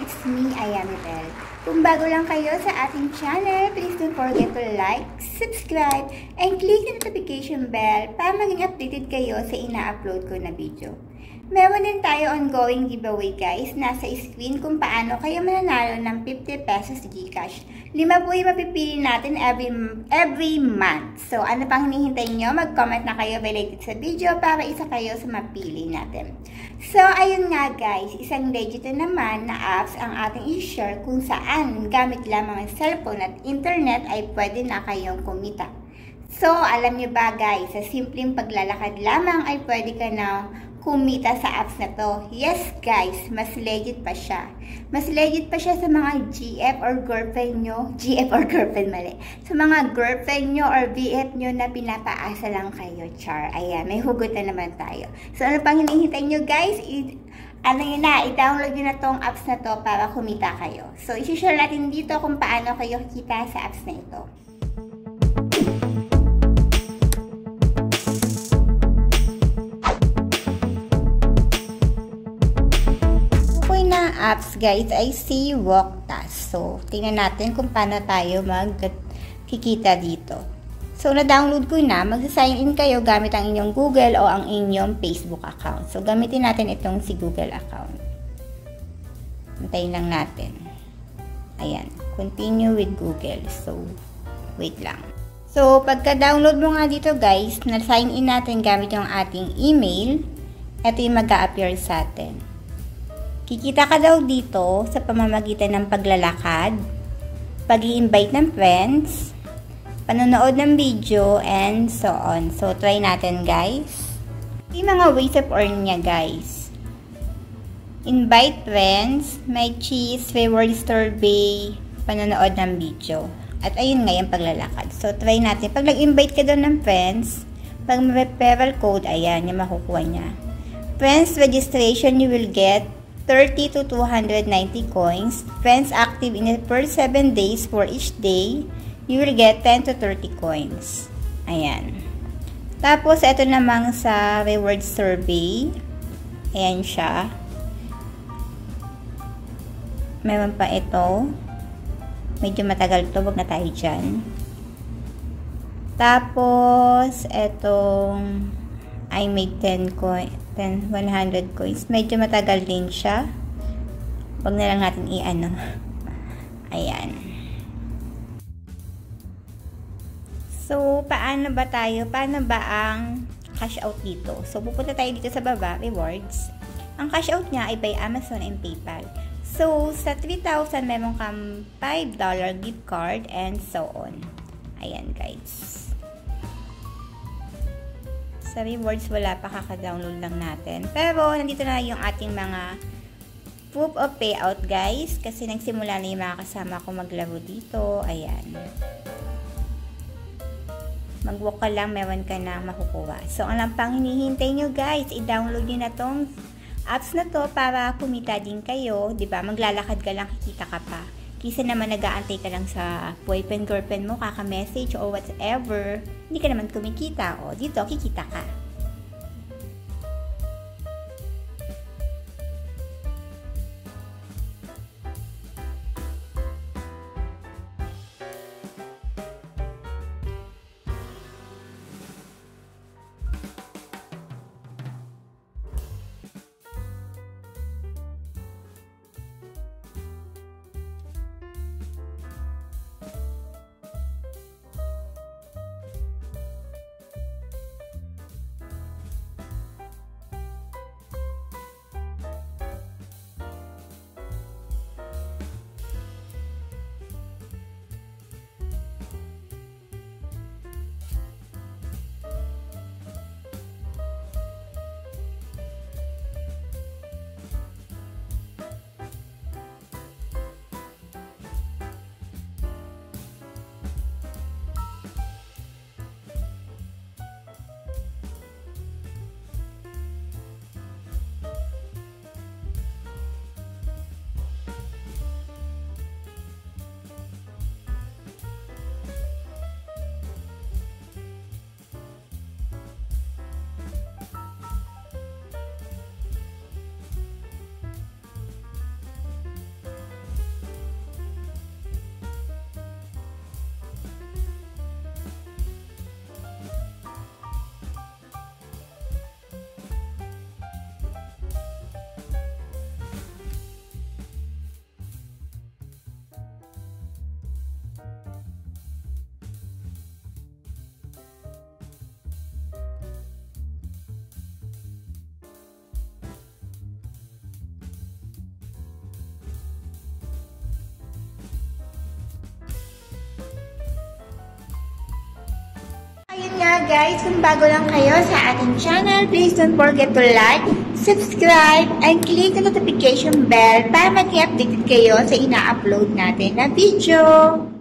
It's me, Ayami Bell. Kung bago lang kayo sa ating channel, please don't forget to like, subscribe, and click the notification bell para maging updated kayo sa ina-upload ko na video. Meron din tayo ongoing giveaway guys. Nasa screen kung paano kayo mananalo ng 50 pesos Gcash. 5 po yung mapipili natin every month. So ano pang hinihintay nyo? Mag-comment na kayo related sa video para isa kayo sa mapili natin. So ayun nga guys, isang legit naman na apps ang ating i-share kung saan gamit lamang ang cellphone at internet ay pwede na kayong kumita. So alam nyo ba guys, sa simpleng paglalakad lamang ay pwede ka na kumita sa apps na to. Yes guys, mas legit pa siya. Mas legit pa siya sa mga GF or girlfriend nyo. GF or girlfriend, mali. Sa mga girlfriend nyo or BF nyo na pinapaasa lang kayo. Char. Ayan, may hugot na naman tayo. So ano pang hinihintay nyo guys? I-download nyo na tong apps na to para kumita kayo. So isi-share natin dito kung paano kayo kita sa apps na ito. Apps guys ay si Walktas. So, tingnan natin kung paano tayo magkikita dito. So, na-download ko na. Magsa-sign in kayo gamit ang inyong Google o ang inyong Facebook account. So, gamitin natin itong si Google account. Antayin lang natin. Ayan. Continue with Google. So, wait lang. So, pagka-download mo nga dito guys, na-sign in natin gamit yung ating email. Ito yung mag-a-appear sa atin. Kikita ka daw dito sa pamamagitan ng paglalakad, pag-i-invite ng friends, panonood ng video, and so on. So, try natin guys. Yung mga ways of earn niya guys. Invite friends, may cheese, reward survey, panonood ng video. At ayun nga yung paglalakad. So, try natin. Pag nag-invite ka doon ng friends, pag may referral code, ayan, yung makukuha niya. Friends registration, you will get 30 to 290 coins. Friends active in the first 7 days for each day, you will get 10 to 30 coins. Ayan. Tapos, ito namang sa reward survey. Ayan siya. Meron pa ito. Medyo matagal ito. Huwag na tayo dyan. Tapos, itong I made 10 coins. 100 coins. Medyo matagal din siya. Huwag na lang natin i-ano. Ayan. So, paano ba tayo? Paano ba ang cash out dito? So, pupunta tayo dito sa baba, rewards. Ang cash out niya ay by Amazon and PayPal. So, sa 3,000, meron kang $5 gift card and so on. Ayan, guys. Sa rewards, wala pa, kaka-download lang natin. Pero, nandito na yung ating mga proof of payout, guys. Kasi nagsimula na yung mga kasama ko maglaro dito. Ayan. Mag-walk ka lang, meron ka na makukuha. So, ang lang pang hinihintay nyo, guys, i-download nyo na tong apps na to para kumita din kayo. Diba? Maglalakad ka lang, kikita ka pa. Kisa naman nag-aantay ka lang sa boyfriend, girlfriend mo, kaka-message o whatever, hindi ka naman kumikita. O, dito, kikita ka. guys, kung bago lang kayo sa ating channel, please don't forget to like, subscribe, and click the notification bell para maging updated kayo sa ina-upload natin na video.